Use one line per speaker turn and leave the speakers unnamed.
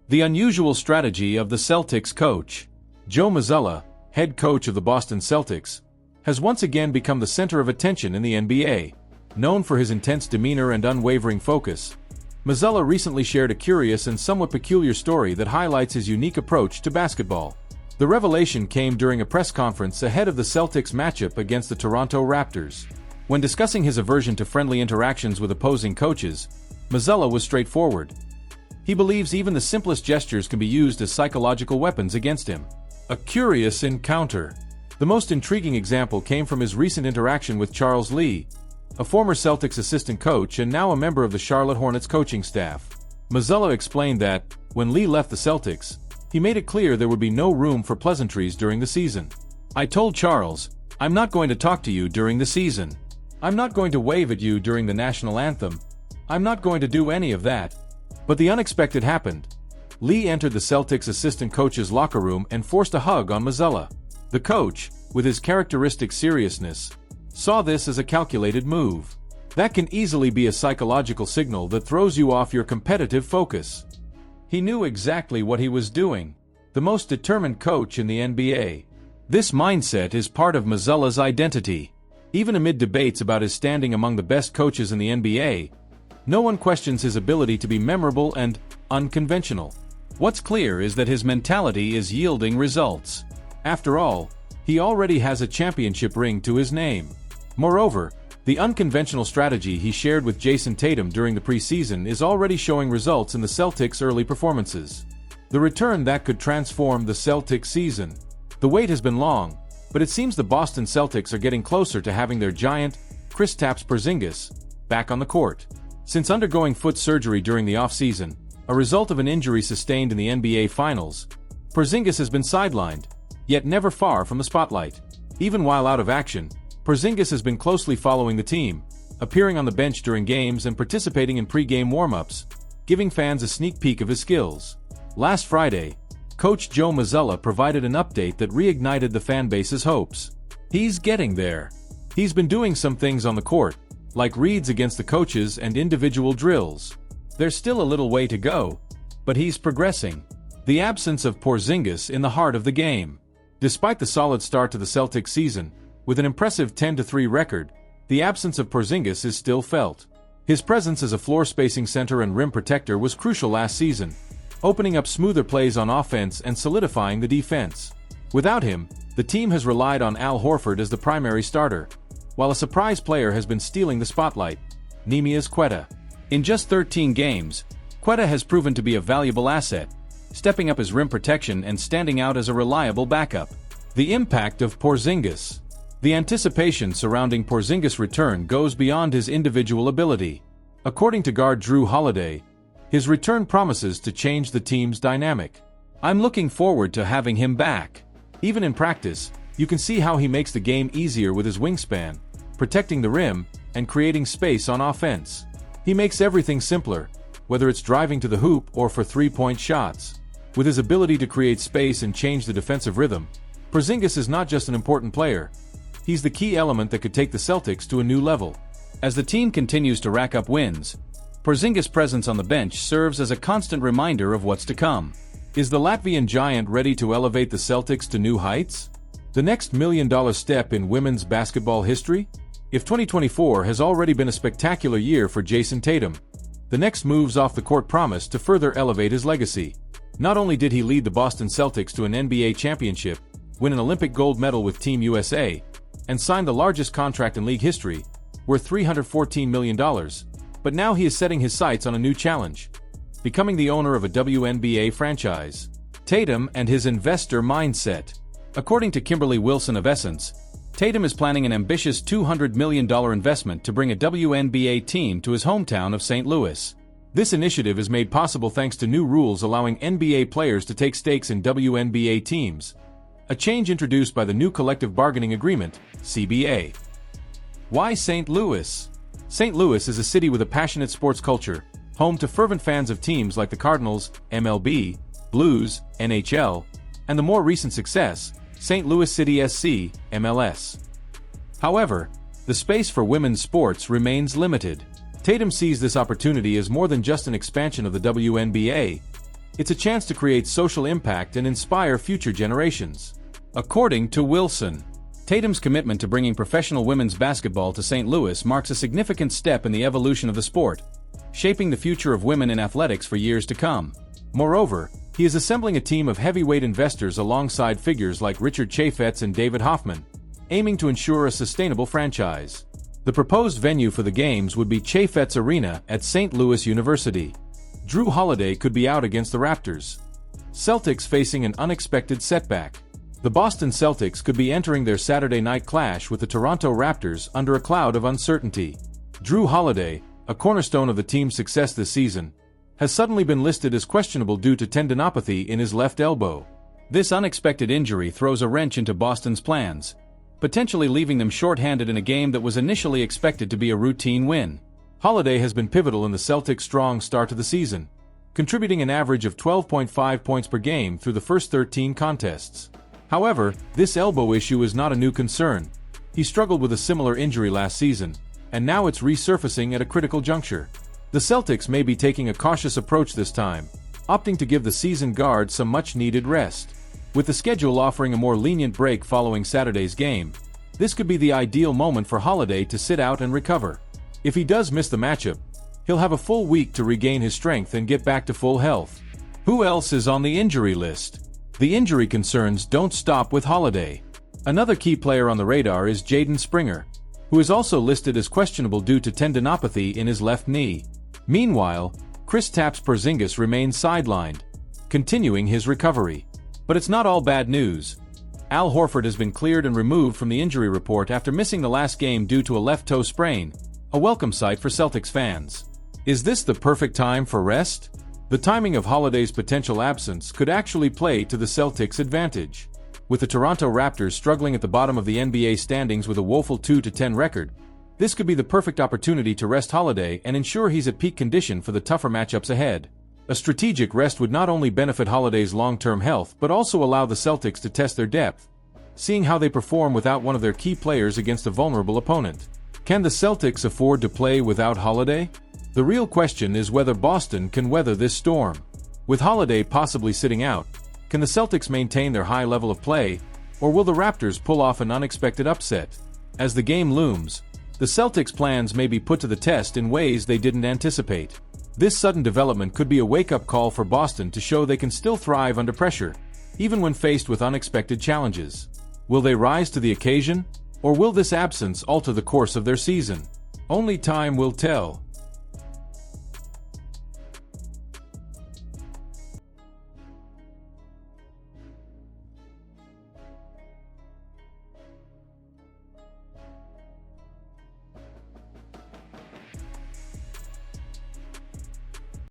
The unusual strategy of the Celtics coach. Joe Mazzulla, head coach of the Boston Celtics, has once again become the center of attention in the NBA. Known for his intense demeanor and unwavering focus, Mazzulla recently shared a curious and somewhat peculiar story that highlights his unique approach to basketball. The revelation came during a press conference ahead of the Celtics matchup against the Toronto Raptors. When discussing his aversion to friendly interactions with opposing coaches, Mazzulla was straightforward. He believes even the simplest gestures can be used as psychological weapons against him. A curious encounter. The most intriguing example came from his recent interaction with Charles Lee, a former Celtics assistant coach and now a member of the Charlotte Hornets coaching staff. Mazzulla explained that, when Lee left the Celtics, he made it clear there would be no room for pleasantries during the season. "I told Charles, I'm not going to talk to you during the season. I'm not going to wave at you during the national anthem. I'm not going to do any of that." But the unexpected happened. Lee entered the Celtics assistant coach's locker room and forced a hug on Mazzulla. The coach, with his characteristic seriousness, saw this as a calculated move. That can easily be a psychological signal that throws you off your competitive focus. He knew exactly what he was doing. The most determined coach in the NBA. This mindset is part of Mazzulla's identity. Even amid debates about his standing among the best coaches in the NBA, no one questions his ability to be memorable and unconventional. What's clear is that his mentality is yielding results. After all, he already has a championship ring to his name. Moreover, the unconventional strategy he shared with Jason Tatum during the preseason is already showing results in the Celtics' early performances. The return that could transform the Celtics season. The wait has been long, but it seems the Boston Celtics are getting closer to having their giant, Kristaps back on the court. Since undergoing foot surgery during the offseason, a result of an injury sustained in the NBA Finals, Porzingis has been sidelined, yet never far from the spotlight. Even while out of action, Porzingis has been closely following the team, appearing on the bench during games and participating in pre-game warm-ups, giving fans a sneak peek of his skills. Last Friday, Coach Joe Mazzulla provided an update that reignited the fanbase's hopes. He's getting there. He's been doing some things on the court, like reads against the coaches and individual drills. There's still a little way to go, but he's progressing. The absence of Porzingis in the heart of the game. Despite the solid start to the Celtics season, with an impressive 10-3 record, the absence of Porzingis is still felt. His presence as a floor-spacing center and rim protector was crucial last season, opening up smoother plays on offense and solidifying the defense. Without him, the team has relied on Al Horford as the primary starter, while a surprise player has been stealing the spotlight, Neemias Queta. In just 13 games, Queta has proven to be a valuable asset, stepping up his rim protection and standing out as a reliable backup. The impact of Porzingis. The anticipation surrounding Porzingis' return goes beyond his individual ability. According to guard Jrue Holiday, his return promises to change the team's dynamic. "I'm looking forward to having him back. Even in practice, you can see how he makes the game easier with his wingspan, protecting the rim, and creating space on offense. He makes everything simpler, whether it's driving to the hoop or for three-point shots. With his ability to create space and change the defensive rhythm, Porzingis is not just an important player. He's the key element that could take the Celtics to a new level." As the team continues to rack up wins, Porzingis' presence on the bench serves as a constant reminder of what's to come. Is the Latvian giant ready to elevate the Celtics to new heights? The next million-dollar step in women's basketball history? If 2024 has already been a spectacular year for Jason Tatum, the next moves off the court promise to further elevate his legacy. Not only did he lead the Boston Celtics to an NBA championship, win an Olympic gold medal with Team USA, and sign the largest contract in league history, worth $314 million, but now he is setting his sights on a new challenge, becoming the owner of a WNBA franchise. Tatum and his investor mindset. According to Kimberly Wilson of Essence, Tatum is planning an ambitious $200 million investment to bring a WNBA team to his hometown of St. Louis. This initiative is made possible thanks to new rules allowing NBA players to take stakes in WNBA teams, a change introduced by the new Collective Bargaining Agreement, CBA. Why St. Louis? St. Louis is a city with a passionate sports culture, home to fervent fans of teams like the Cardinals, MLB, Blues, NHL, and the more recent success, St. Louis City SC, MLS. However, the space for women's sports remains limited. Tatum sees this opportunity as more than just an expansion of the WNBA. It's a chance to create social impact and inspire future generations. According to Wilson, Tatum's commitment to bringing professional women's basketball to St. Louis marks a significant step in the evolution of the sport, shaping the future of women in athletics for years to come. Moreover, he is assembling a team of heavyweight investors alongside figures like Richard Chaffetz and David Hoffman, aiming to ensure a sustainable franchise. The proposed venue for the games would be Chaffetz Arena at St. Louis University. Jrue Holiday could be out against the Raptors. Celtics facing an unexpected setback. The Boston Celtics could be entering their Saturday night clash with the Toronto Raptors under a cloud of uncertainty. Jrue Holiday, a cornerstone of the team's success this season, has suddenly been listed as questionable due to tendinopathy in his left elbow. This unexpected injury throws a wrench into Boston's plans, potentially leaving them shorthanded in a game that was initially expected to be a routine win. Holiday has been pivotal in the Celtics' strong start to the season, contributing an average of 12.5 points per game through the first 13 contests. However, this elbow issue is not a new concern. He struggled with a similar injury last season, and now it's resurfacing at a critical juncture. The Celtics may be taking a cautious approach this time, opting to give the seasoned guard some much-needed rest. With the schedule offering a more lenient break following Saturday's game, this could be the ideal moment for Holiday to sit out and recover. If he does miss the matchup, he'll have a full week to regain his strength and get back to full health. Who else is on the injury list? The injury concerns don't stop with Holiday. Another key player on the radar is Jaden Springer, who is also listed as questionable due to tendinopathy in his left knee. Meanwhile, Kristaps Porzingis remains sidelined, continuing his recovery. But it's not all bad news. Al Horford has been cleared and removed from the injury report after missing the last game due to a left toe sprain, a welcome sight for Celtics fans. Is this the perfect time for rest? The timing of Holiday's potential absence could actually play to the Celtics' advantage. With the Toronto Raptors struggling at the bottom of the NBA standings with a woeful 2-10 record, this could be the perfect opportunity to rest Holiday and ensure he's at peak condition for the tougher matchups ahead. A strategic rest would not only benefit Holiday's long-term health but also allow the Celtics to test their depth, seeing how they perform without one of their key players against a vulnerable opponent. Can the Celtics afford to play without Holiday? The real question is whether Boston can weather this storm. With Holiday possibly sitting out, can the Celtics maintain their high level of play, or will the Raptors pull off an unexpected upset? As the game looms, the Celtics' plans may be put to the test in ways they didn't anticipate. This sudden development could be a wake-up call for Boston to show they can still thrive under pressure, even when faced with unexpected challenges. Will they rise to the occasion, or will this absence alter the course of their season? Only time will tell.